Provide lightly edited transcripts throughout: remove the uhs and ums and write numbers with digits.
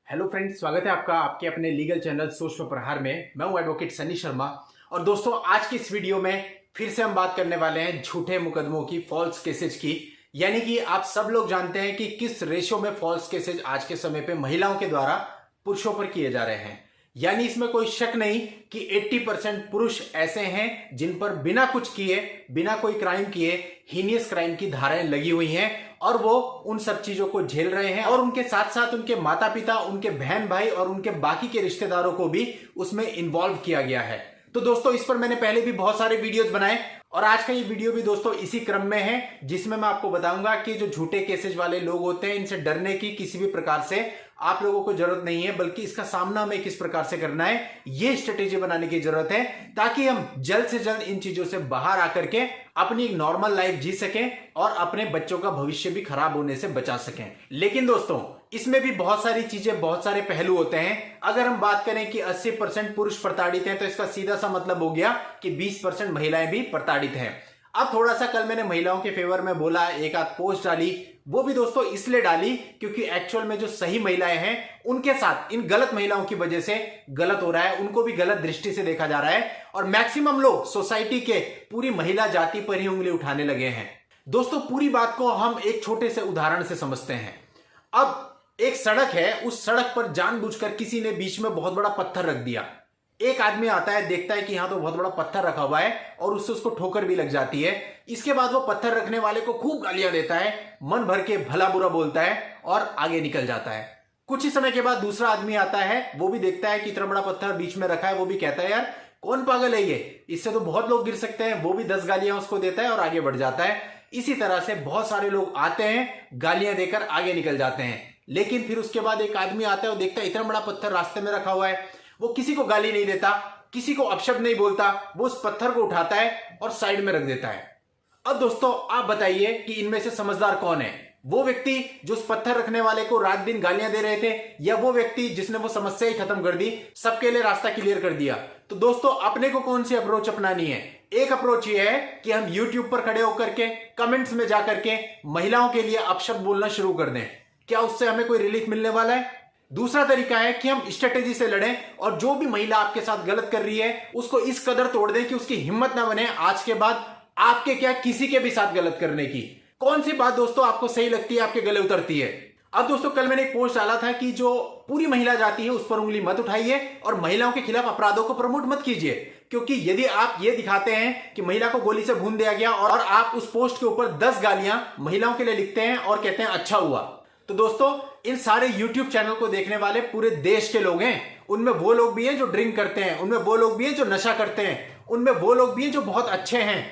Hello friends, स्वागत है आपका आपके अपने लीगल चैनल सोच पर प्रहार में। मैं हूं एडवोकेट सनी शर्मा। और दोस्तों, आज की इस वीडियो में फिर से हम बात करने वाले हैं झूठे मुकदमों की, फॉल्स केसेज की। यानी कि आप सब लोग जानते हैं कि किस रेशो में फॉल्स केसेज आज के समय पे महिलाओं के द्वारा पुरुषों पर किए जा रहे हैं। यानी इसमें कोई शक नहीं कि 80% पुरुष ऐसे हैं जिन पर बिना कुछ किए, बिना कोई क्राइम किए, हीनियस क्राइम की धाराएं लगी हुई हैं और वो उन सब चीजों को झेल रहे हैं। और उनके साथ साथ उनके माता पिता, उनके बहन भाई और उनके बाकी के रिश्तेदारों को भी उसमें इन्वॉल्व किया गया है। तो दोस्तों, इस पर मैंने पहले भी बहुत सारे वीडियोस बनाए और आज का ये वीडियो भी दोस्तों इसी क्रम में है, जिसमें मैं आपको बताऊंगा कि जो झूठे केसेज वाले लोग होते हैं, इनसे डरने की किसी भी प्रकार से आप लोगों को जरूरत नहीं है, बल्कि इसका सामना हमें किस प्रकार से करना है, ये स्ट्रेटेजी बनाने की जरूरत है, ताकि हम जल्द से जल्द इन चीजों से बाहर आकर के अपनी एक नॉर्मल लाइफ जी सकें और अपने बच्चों का भविष्य भी खराब होने से बचा सकें। लेकिन दोस्तों, इसमें भी बहुत सारी चीजें, बहुत सारे पहलू होते हैं। अगर हम बात करें कि 80% पुरुष प्रताड़ित हैं, तो इसका सीधा सा मतलब हो गया कि 20% महिलाएं भी प्रताड़ित हैं। अब थोड़ा सा कल मैंने महिलाओं के फेवर में बोला, एक आध पोस्ट डाली, वो भी दोस्तों इसलिए डाली क्योंकि एक्चुअल में जो सही महिलाएं हैं उनके साथ इन गलत महिलाओं की वजह से गलत हो रहा है, उनको भी गलत दृष्टि से देखा जा रहा है और मैक्सिमम लोग सोसाइटी के पूरी महिला जाति पर ही उंगली उठाने लगे हैं। दोस्तों, पूरी बात को हम एक छोटे से उदाहरण से समझते हैं। अब एक सड़क है, उस सड़क पर जानबूझकर किसी ने बीच में बहुत बड़ा पत्थर रख दिया। एक आदमी आता है, देखता है कि यहां तो बहुत बड़ा पत्थर रखा हुआ है और उससे उसको ठोकर भी लग जाती है। इसके बाद वो पत्थर रखने वाले को खूब गालियां देता है, मन भर के भला बुरा बोलता है और आगे निकल जाता है। कुछ ही समय के बाद दूसरा आदमी आता है, वो भी देखता है कि इतना बड़ा पत्थर बीच में रखा है, वो भी कहता है यार कौन पागल है ये, इससे तो बहुत लोग गिर सकते हैं। वो भी 10 गालियां उसको देता है और आगे बढ़ जाता है। इसी तरह से बहुत सारे लोग आते हैं, गालियां देकर आगे निकल जाते हैं। लेकिन फिर उसके बाद एक आदमी आता है, वो देखता है इतना बड़ा पत्थर रास्ते में रखा हुआ है, वो किसी को गाली नहीं देता, किसी को अपशब्द नहीं बोलता, वो उस पत्थर को उठाता है और साइड में रख देता है। अब दोस्तों, आप बताइए कि इनमें से समझदार कौन है? वो व्यक्ति जो उस पत्थर रखने वाले को रात दिन गालियां दे रहे थे, या वो व्यक्ति जिसने वो समस्या ही खत्म कर दी, सबके लिए रास्ता क्लियर कर दिया? तो दोस्तों, अपने को कौन सी अप्रोच अपनानी है? एक अप्रोच ये है कि हम YouTube पर खड़े होकर के कमेंट्स में जाकर के महिलाओं के लिए अपशब्द बोलना शुरू कर दें। क्या उससे हमें कोई रिलीफ मिलने वाला है? दूसरा तरीका है कि हम स्ट्रेटेजी से लड़ें और जो भी महिला आपके साथ गलत कर रही है उसको इस कदर तोड़ दें कि उसकी हिम्मत ना बने आज के बाद आपके क्या किसी के भी साथ गलत करने की। कौन सी बात दोस्तों आपको सही लगती है, आपके गले उतरती है? अब दोस्तों, कल मैंने एक पोस्ट डाला था कि जो पूरी महिला जाती है उस पर उंगली मत उठाइए और महिलाओं के खिलाफ अपराधों को प्रमोट मत कीजिए। क्योंकि यदि आप ये दिखाते हैं कि महिला को गोली से भून दिया गया और आप उस पोस्ट के ऊपर 10 गालियां महिलाओं के लिए लिखते हैं और कहते हैं अच्छा हुआ, तो दोस्तों इन सारे YouTube चैनल को देखने वाले पूरे देश के लोग हैं। उनमें वो लोग भी हैं जो ड्रिंक करते हैं, उनमें वो लोग भी हैं जो नशा करते हैं, उनमें वो लोग भी हैं जो बहुत अच्छे हैं,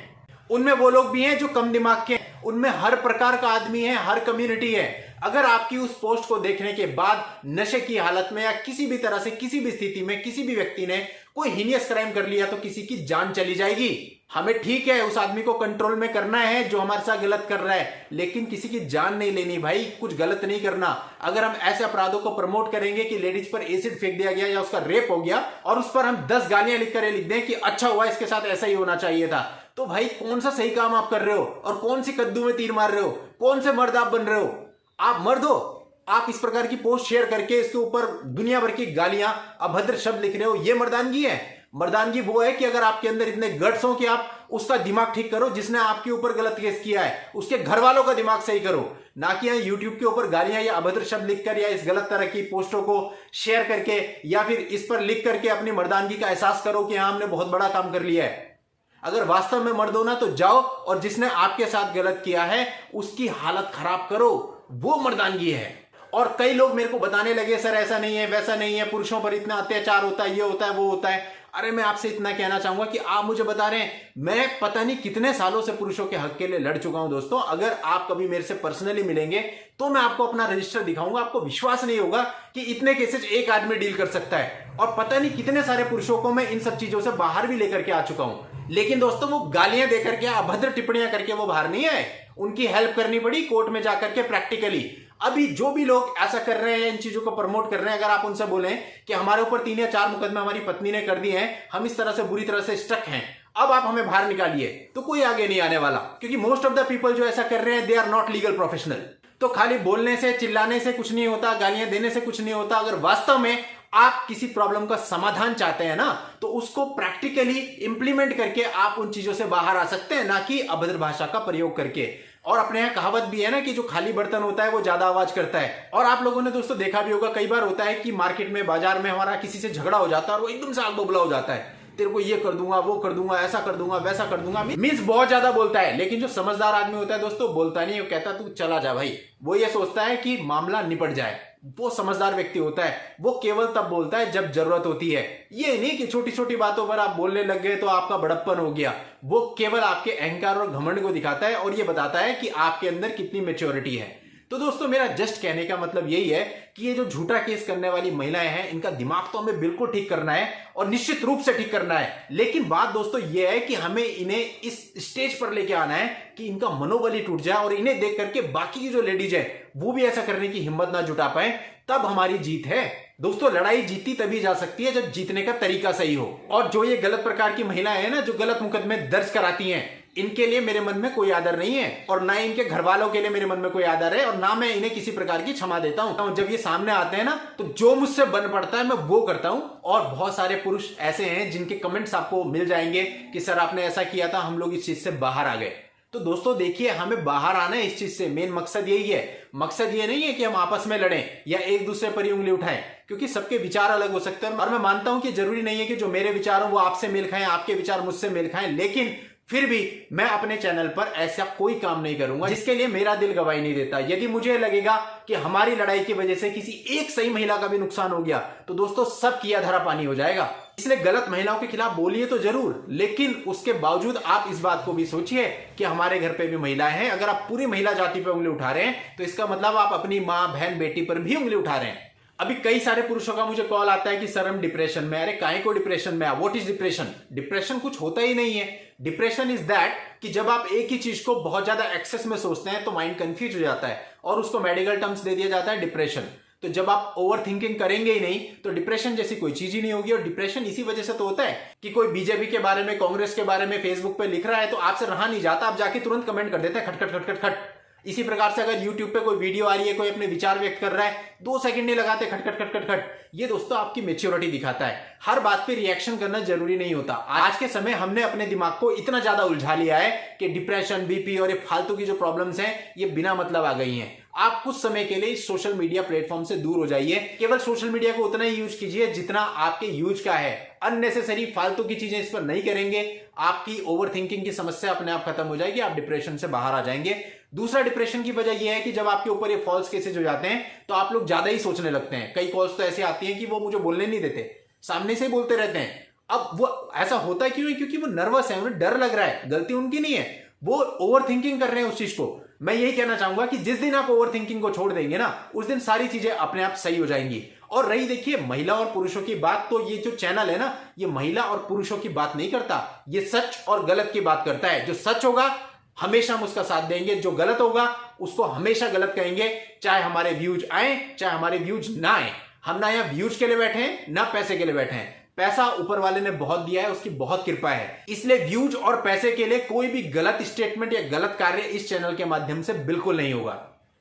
उनमें वो लोग भी हैं जो कम दिमाग के हैं, उनमें हर प्रकार का आदमी है, हर कम्युनिटी है। अगर आपकी उस पोस्ट को देखने के बाद नशे की हालत में या किसी भी तरह से, किसी भी स्थिति में किसी भी व्यक्ति ने कोई हीनियस क्राइम कर लिया तो किसी की जान चली जाएगी। हमें ठीक है उस आदमी को कंट्रोल में करना है जो हमारे साथ गलत कर रहा है, लेकिन किसी की जान नहीं लेनी भाई, कुछ गलत नहीं करना। अगर हम ऐसे अपराधों को प्रमोट करेंगे कि लेडीज पर एसिड फेंक दिया गया या उसका रेप हो गया और उस पर हम 10 गालियां लिख दें कि अच्छा हुआ, इसके साथ ऐसा ही होना चाहिए था, तो भाई कौन सा सही काम आप कर रहे हो और कौन सी कद्दू में तीर मार रहे हो? कौन से मर्द आप बन रहे हो? आप मर्द हो? आप इस प्रकार की पोस्ट शेयर करके इसके ऊपर दुनिया भर की गालियां, अभद्र शब्द लिख रहे हो, ये मर्दानगी है? मर्दानगी वो है कि अगर आपके अंदर इतने गट्स हो कि आप उसका दिमाग ठीक करो जिसने आपके ऊपर गलत केस किया है, उसके घर वालों का दिमाग सही करो, ना कि यहाँ यूट्यूब के ऊपर गालियां या अभद्र शब्द लिखकर या इस गलत तरह की पोस्टों को शेयर करके या फिर इस पर लिख करके अपनी मर्दानगी का एहसास करो कि हाँ हमने बहुत बड़ा काम कर लिया है। अगर वास्तव में मर्द हो ना तो जाओ और जिसने आपके साथ गलत किया है उसकी हालत खराब करो, वो मर्दानगी है। और कई लोग मेरे को बताने लगे सर ऐसा नहीं है, वैसा नहीं है, पुरुषों पर इतना अत्याचार होता है, ये होता है, वो होता है। अरे मैं आपसे इतना कहना चाहूंगा कि आप मुझे बता रहे हैं, मैं पता नहीं कितने सालों से पुरुषों के हक के लिए लड़ चुका हूं दोस्तों। अगर आप कभी मेरे से पर्सनली मिलेंगे तो मैं आपको अपना रजिस्टर दिखाऊंगा, आपको विश्वास नहीं होगा कि इतने केसेज एक आदमी डील कर सकता है। और पता नहीं कितने सारे पुरुषों को मैं इन सब चीजों से बाहर भी लेकर के आ चुका हूं। लेकिन दोस्तों, वो गालियां देकर के, अभद्र टिप्पणियां करके वो बाहर नहीं आए, उनकी हेल्प करनी पड़ी कोर्ट में जाकर के प्रैक्टिकली। अभी जो भी लोग ऐसा कर रहे हैं, इन चीजों को प्रमोट कर रहे हैं, अगर आप उनसे बोलें कि हमारे ऊपर 3 या 4 मुकदमे हमारी पत्नी ने कर दिए हैं, हम इस तरह से बुरी तरह से स्टक हैं, अब आप हमें बाहर निकालिए, तो कोई आगे नहीं आने वाला। क्योंकि मोस्ट ऑफ द पीपल जो ऐसा कर रहे हैं they are not legal professional. तो खाली बोलने से, चिल्लाने से कुछ नहीं होता, गालियां देने से कुछ नहीं होता। अगर वास्तव में आप किसी प्रॉब्लम का समाधान चाहते हैं ना, तो उसको प्रैक्टिकली इंप्लीमेंट करके आप उन चीजों से बाहर आ सकते हैं, ना कि अभद्र भाषा का प्रयोग करके। और अपने यहाँ कहावत भी है ना कि जो खाली बर्तन होता है वो ज्यादा आवाज करता है। और आप लोगों ने दोस्तों देखा भी होगा, कई बार होता है कि मार्केट में, बाजार में हमारा किसी से झगड़ा हो जाता है और वो एकदम से आग बबूला हो जाता है, तेरे को ये कर दूंगा, वो कर दूंगा, ऐसा कर दूंगा, वैसा कर दूंगा, मीन्स बहुत ज्यादा बोलता है। लेकिन जो समझदार आदमी होता है दोस्तों, बोलता नहीं, वो कहता तू चला जा भाई। वो ये सोचता है कि मामला निपट जाए। वो समझदार व्यक्ति होता है, वो केवल तब बोलता है जब जरूरत होती है। ये नहीं कि छोटी छोटी बातों पर आप बोलने लग गए तो आपका बड़प्पन हो गया। वो केवल आपके अहंकार और घमंड को दिखाता है और ये बताता है कि आपके अंदर कितनी मैच्योरिटी है। तो दोस्तों मेरा जस्ट कहने का मतलब यही है कि ये जो झूठा केस करने वाली महिलाएं हैं, इनका दिमाग तो हमें बिल्कुल ठीक करना है और निश्चित रूप से ठीक करना है। लेकिन बात दोस्तों ये है कि हमें इन्हें इस स्टेज पर लेके आना है कि इनका मनोबल ही टूट जाए और इन्हें देख करके बाकी की जो लेडीज है वो भी ऐसा करने की हिम्मत ना जुटा पाए, तब हमारी जीत है। दोस्तों लड़ाई जीती तभी जा सकती है जब जीतने का तरीका सही हो। और जो ये गलत प्रकार की महिलाएं हैं ना, जो गलत मुकदमे दर्ज कराती हैं, इनके लिए मेरे मन में कोई आदर नहीं है और ना इनके घर वालों के लिए मेरे मन में कोई आदर है और ना मैं इन्हें किसी प्रकार की क्षमा देता हूं। जब ये सामने आते हैं ना, तो जो मुझसे बन पड़ता है मैं वो करता हूं। और बहुत सारे पुरुष ऐसे हैं जिनके कमेंट्स आपको मिल जाएंगे कि सर आपने ऐसा किया था, हम लोग इस चीज से बाहर आ गए। तो दोस्तों देखिए, हमें बाहर आना है इस चीज से। मेन मकसद यही है। मकसद ये नहीं है कि हम आपस में लड़ें या एक दूसरे पर ही उंगली उठाएं, क्योंकि सबके विचार अलग हो सकते हैं। और मैं मानता हूं कि जरूरी नहीं है कि जो मेरे विचार हो वो आपसे मेल खाएं, आपके विचार मुझसे मेल खाएं। लेकिन फिर भी मैं अपने चैनल पर ऐसा कोई काम नहीं करूंगा जिसके लिए मेरा दिल गवाही नहीं देता। यदि मुझे लगेगा कि हमारी लड़ाई की वजह से किसी एक सही महिला का भी नुकसान हो गया, तो दोस्तों सब किया धरा पानी हो जाएगा। इसलिए गलत महिलाओं के खिलाफ बोलिए तो जरूर, लेकिन उसके बावजूद आप इस बात को भी सोचिए कि हमारे घर पे भी महिलाएं हैं। अगर आप पूरी महिला जाति पर उंगली उठा रहे हैं तो इसका मतलब आप अपनी मां, बहन, बेटी पर भी उंगली उठा रहे हैं। अभी कई सारे पुरुषों का मुझे कॉल आता है कि सर हम डिप्रेशन में। अरे काहे को डिप्रेशन में? What is depression? डिप्रेशन कुछ होता ही नहीं है। डिप्रेशन इज दैट कि जब आप एक ही चीज को बहुत ज्यादा एक्सेस में सोचते हैं तो माइंड कंफ्यूज हो जाता है और उसको मेडिकल टर्म्स दे दिया जाता है डिप्रेशन। तो जब आप ओवर थिंकिंग करेंगे ही नहीं तो डिप्रेशन जैसी कोई चीज ही नहीं होगी। और डिप्रेशन इसी वजह से तो होता है कि कोई बीजेपी के बारे में, कांग्रेस के बारे में फेसबुक पे लिख रहा है तो आपसे रहा नहीं जाता, आप जाके तुरंत कमेंट कर देते हैं खट खट खट खट खट। इसी प्रकार से अगर YouTube पे कोई वीडियो आ रही है, कोई अपने विचार व्यक्त कर रहा है, 2 सेकंड नहीं लगाते, खट खट खट खट खट। ये दोस्तों आपकी मेच्योरिटी दिखाता है। हर बात पे रिएक्शन करना जरूरी नहीं होता। आज के समय हमने अपने दिमाग को इतना ज्यादा उलझा लिया है कि डिप्रेशन, बीपी और ये फालतू की जो प्रॉब्लम्स हैं ये बिना मतलब आ गई हैं। आप कुछ समय के लिए इस सोशल मीडिया प्लेटफॉर्म से दूर हो जाइए। केवल सोशल मीडिया को उतना ही यूज कीजिए जितना आपके यूज का है। अननेसेसरी फालतू की चीजें इस पर नहीं करेंगे, आपकी ओवर थिंकिंग की समस्या अपने आप खत्म हो जाएगी, आप डिप्रेशन से बाहर आ जाएंगे। दूसरा डिप्रेशन की वजह यह है कि जब आपके ऊपर ये फॉल्स केसेज हो जाते हैं तो आप लोग ज्यादा ही सोचने लगते हैं। कई कॉल्स तो ऐसी आती हैं कि वो मुझे बोलने नहीं देते, सामने से ही बोलते रहते हैं। अब वो ऐसा होता क्यों है? क्योंकि वो नर्वस है, उन्हें डर लग रहा है। गलती उनकी नहीं है, वो ओवर थिंकिंग कर रहे हैं उस चीज को। मैं यही कहना चाहूंगा कि जिस दिन आप ओवर थिंकिंग को छोड़ देंगे ना, उस दिन सारी चीजें अपने आप सही हो जाएंगी। और रही देखिए महिला और पुरुषों की बात, तो ये जो चैनल है ना, ये महिला और पुरुषों की बात नहीं करता, ये सच और गलत की बात करता है। जो सच होगा हमेशा हम उसका साथ देंगे, जो गलत होगा उसको हमेशा गलत कहेंगे, चाहे हमारे व्यूज आए चाहे हमारे व्यूज ना आए। हम ना यहाँ व्यूज के लिए बैठे हैं ना पैसे के लिए बैठे हैं। पैसा ऊपर वाले ने बहुत दिया है, उसकी बहुत कृपा है। इसलिए व्यूज और पैसे के लिए कोई भी गलत स्टेटमेंट या गलत कार्य इस चैनल के माध्यम से बिल्कुल नहीं होगा।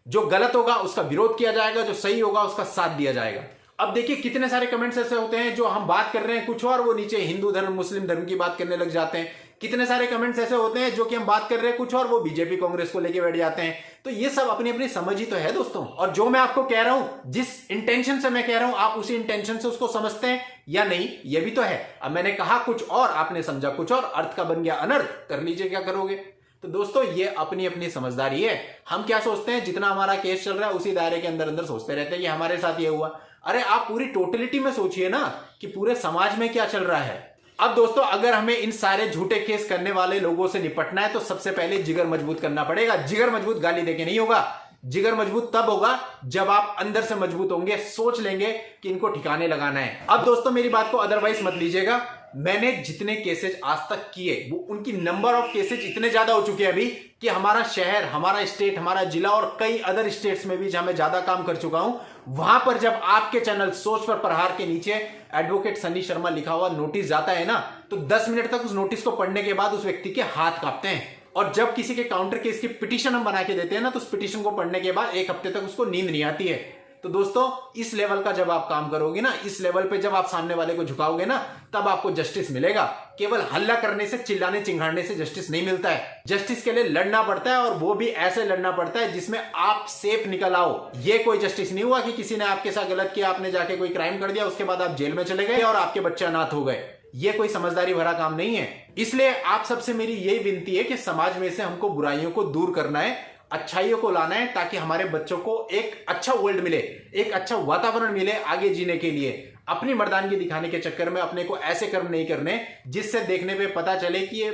जो गलत होगा उसका विरोध किया जाएगा, जो सही होगा उसका साथ दिया जाएगा। अब देखिए कितने सारे कमेंट्स ऐसे होते हैं जो हम बात कर रहे हैं कुछ और वो नीचे हिंदू धर्म, मुस्लिम धर्म की बात करने लग जाते हैं। कितने सारे कमेंट्स ऐसे होते हैं जो कि हम बात कर रहे हैं कुछ और वो बीजेपी कांग्रेस को लेके बैठ जाते हैं। तो ये सब अपनी अपनी समझ ही तो है दोस्तों। और जो मैं आपको कह रहा हूं, जिस इंटेंशन से मैं कह रहा हूं, आप उसी इंटेंशन से उसको समझते हैं या नहीं, ये भी तो है। अब मैंने कहा कुछ और, आपने समझा कुछ और, अर्थ का बन गया अनर्थ, कर लीजिए क्या करोगे। तो दोस्तों ये अपनी अपनी समझदारी है। हम क्या सोचते हैं, जितना हमारा केस चल रहा है उसी दायरे के अंदर अंदर सोचते रहते हैं कि हमारे साथ ये हुआ। अरे आप पूरी टोटलिटी में सोचिए ना कि पूरे समाज में क्या चल रहा है। अब दोस्तों अगर हमें इन सारे झूठे केस करने वाले लोगों से निपटना है तो सबसे पहले जिगर मजबूत करना पड़ेगा। जिगर मजबूत गाली देके नहीं होगा, जिगर मजबूत तब होगा जब आप अंदर से मजबूत होंगे, सोच लेंगे कि इनको ठिकाने लगाना है। अब दोस्तों मेरी बात को अदरवाइज मत लीजिएगा, मैंने जितने केसेज आज तक किए वो उनकी नंबर ऑफ केसेज इतने ज्यादा हो चुके हैं अभी कि हमारा शहर, हमारा स्टेट, हमारा जिला और कई अदर स्टेट्स में भी जहां मैं ज्यादा काम कर चुका हूं, वहां पर जब आपके चैनल सोच पर प्रहार के नीचे एडवोकेट सन्नी शर्मा लिखा हुआ नोटिस जाता है ना, तो 10 मिनट तक उस नोटिस को पढ़ने के बाद उस व्यक्ति के हाथ कांपते हैं। और जब किसी के काउंटर केस की पिटीशन हम बना के देते हैं ना, तो उस पिटीशन को पढ़ने के बाद 1 हफ्ते तक उसको नींद नहीं आती है। तो दोस्तों इस लेवल का जब आप काम करोगे ना, इस लेवल पे जब आप सामने वाले को झुकाओगे ना, तब आपको जस्टिस मिलेगा। केवल हल्ला करने से, चिल्लाने चिंगाड़ने से जस्टिस नहीं मिलता है। जस्टिस के लिए लड़ना पड़ता है, और वो भी ऐसे लड़ना पड़ता है जिसमें आप सेफ निकल आओ। ये कोई जस्टिस नहीं हुआ कि किसी ने आपके साथ गलत किया, आपने जाके कोई क्राइम कर दिया, उसके बाद आप जेल में चले गए और आपके बच्चे अनाथ हो गए। ये कोई समझदारी भरा काम नहीं है। इसलिए आप सबसे मेरी यही विनती है कि समाज में से हमको बुराइयों को दूर करना है, अच्छाइयों को लाना है, ताकि हमारे बच्चों को एक अच्छा वर्ल्ड मिले, एक अच्छा वातावरण मिले आगे जीने के लिए। अपनी मर्दानगी दिखाने के चक्कर में अपने को ऐसे कर्म नहीं करने जिससे देखने पे पता चले कि ये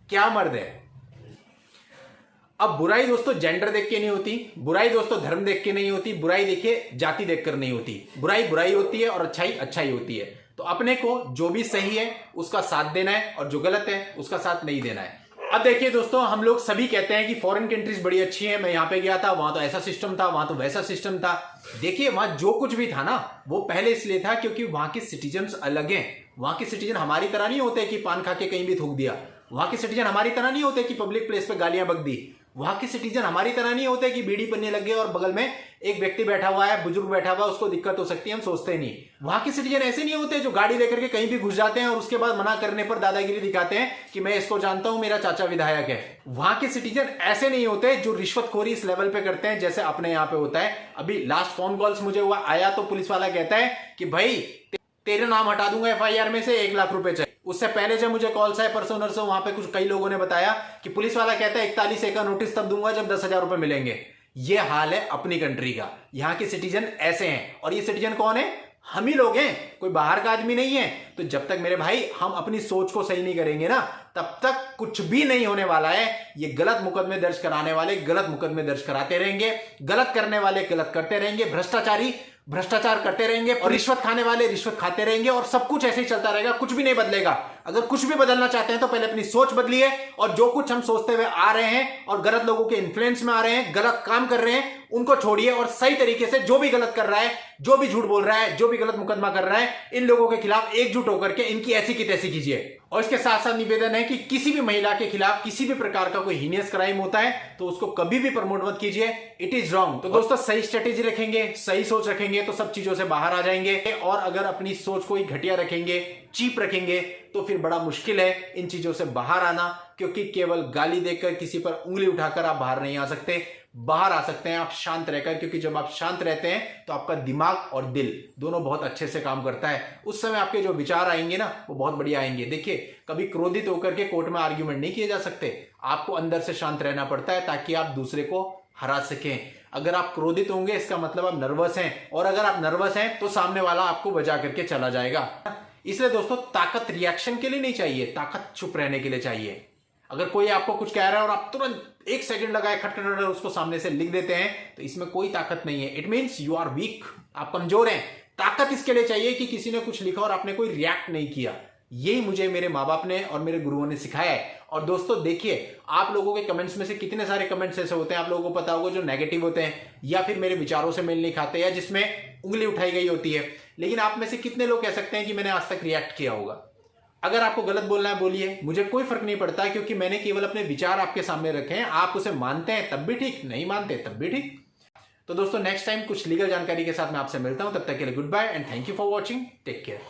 क्या मर्द है। अब बुराई दोस्तों जेंडर देख के नहीं होती, बुराई दोस्तों धर्म देख के नहीं होती, बुराई देखिए जाति देखकर नहीं होती। बुराई बुराई होती है और अच्छाई अच्छाई होती है। तो अपने को जो भी सही है उसका साथ देना है, और जो गलत है उसका साथ नहीं देना है। अब देखिए दोस्तों, हम लोग सभी कहते हैं कि फॉरेन कंट्रीज बड़ी अच्छी है, मैं यहां पे गया था, वहां तो ऐसा सिस्टम था, वहां तो वैसा सिस्टम था। देखिए वहां जो कुछ भी था ना, वो पहले इसलिए था क्योंकि वहां के सिटीजन्स अलग हैं। वहां के सिटीजन हमारी तरह नहीं होते कि पान खा के कहीं भी थूक दिया। वहां के सिटीजन हमारी तरह नहीं होते कि पब्लिक प्लेस पे गालियां बक दी। वहां के सिटीजन हमारी तरह नहीं होते कि बीड़ी पन्ने लग गए और बगल में एक व्यक्ति बैठा हुआ है, बुजुर्ग बैठा हुआ है, उसको दिक्कत हो सकती है, हम सोचते नहीं। वहां के सिटीजन ऐसे नहीं होते जो गाड़ी लेकर के कहीं भी घुस जाते हैं और उसके बाद मना करने पर दादागिरी दिखाते हैं कि मैं इसको जानता हूं, मेरा चाचा विधायक है। वहां के सिटीजन ऐसे नहीं होते जो रिश्वतखोरी इस लेवल पे करते हैं जैसे अपने यहाँ पे होता है। अभी लास्ट फोन कॉल्स मुझे हुआ आया तो पुलिस वाला कहता है कि भाई तेरे नाम हटा दूंगा FIR में से, 1 लाख रुपए चाहिए। उससे पहले जब मुझे कॉल्स आए परसों नरसों, वहां पे कुछ कई लोगों ने बताया कि पुलिस वाला कहता है 41A का नोटिस तब दूंगा जब 10,000 रुपए मिलेंगे। ये हाल है अपनी कंट्री का। यहाँ के सिटीजन ऐसे हैं, और ये सिटीजन कौन है? हम ही लोग हैं, कोई बाहर का आदमी नहीं है। तो जब तक मेरे भाई हम अपनी सोच को सही नहीं करेंगे ना, तब तक कुछ भी नहीं होने वाला है। ये गलत मुकदमे दर्ज कराने वाले गलत मुकदमे दर्ज कराते रहेंगे, गलत करने वाले गलत करते रहेंगे, भ्रष्टाचारी भ्रष्टाचार करते रहेंगे, और रिश्वत खाने वाले रिश्वत खाते रहेंगे, और सब कुछ ऐसे ही चलता रहेगा, कुछ भी नहीं बदलेगा। अगर कुछ भी बदलना चाहते हैं तो पहले अपनी सोच बदलिए, और जो कुछ हम सोचते हुए आ रहे हैं और गलत लोगों के इन्फ्लुएंस में आ रहे हैं, गलत काम कर रहे हैं, उनको छोड़िए, और सही तरीके से जो भी गलत कर रहा है, जो भी झूठ बोल रहा है, जो भी गलत मुकदमा कर रहा है, इन लोगों के खिलाफ एकजुट होकर के इनकी ऐसी की तैसी कीजिए। और इसके साथ साथ निवेदन है कि किसी भी महिला के खिलाफ किसी भी प्रकार का कोई हीनियस क्राइम होता है तो उसको कभी भी प्रमोट मत कीजिए, इट इज रॉन्ग। तो दोस्तों सही स्ट्रेटेजी रखेंगे, सही सोच रखेंगे तो सब चीजों से बाहर आ जाएंगे, और अगर अपनी सोच को ही घटिया रखेंगे, चीप रखेंगे, तो फिर बड़ा मुश्किल है इन चीजों से बाहर आना। क्योंकि केवल गाली देकर, किसी पर उंगली उठाकर आप बाहर नहीं आ सकते। बाहर आ सकते हैं आप शांत रहकर, क्योंकि जब आप शांत रहते हैं तो आपका दिमाग और दिल दोनों बहुत अच्छे से काम करता है। उस समय आपके जो विचार आएंगे ना, वो बहुत बढ़िया आएंगे। देखिए कभी क्रोधित होकर के कोर्ट में आर्ग्यूमेंट नहीं किए जा सकते, आपको अंदर से शांत रहना पड़ता है ताकि आप दूसरे को हरा सकें। अगर आप क्रोधित होंगे इसका मतलब आप नर्वस हैं, और अगर आप नर्वस हैं तो सामने वाला आपको बचा करके चला जाएगा। इसलिए दोस्तों ताकत रिएक्शन के लिए नहीं चाहिए, ताकत चुप रहने के लिए चाहिए। अगर कोई आपको कुछ कह रहा है और आप तुरंत 1 सेकंड लगाए खटखट उसको सामने से लिख देते हैं, तो इसमें कोई ताकत नहीं है। It means you are weak, आप कमजोर हैं। ताकत इसके लिए चाहिए कि किसी ने कुछ लिखा और आपने कोई रिएक्ट नहीं किया। यही मुझे मेरे माँ बाप ने और मेरे गुरुओं ने सिखाया है। और दोस्तों देखिए, आप लोगों के कमेंट्स में से कितने सारे कमेंट्स ऐसे होते हैं, आप लोगों को पता होगा, जो नेगेटिव होते हैं या फिर मेरे विचारों से मेल नहीं खाते, या जिसमें उंगली उठाई गई होती है। लेकिन आप में से कितने लोग कह सकते हैं कि मैंने आज तक रिएक्ट किया होगा? अगर आपको गलत बोलना है बोलिए, मुझे कोई फर्क नहीं पड़ता, क्योंकि मैंने केवल अपने विचार आपके सामने रखे हैं। आप उसे मानते हैं तब भी ठीक, नहीं मानते तब भी ठीक। तो दोस्तों नेक्स्ट टाइम कुछ लीगल जानकारी के साथ मैं आपसे मिलता हूं। तब तक के लिए good bye and thank you for watching, take care.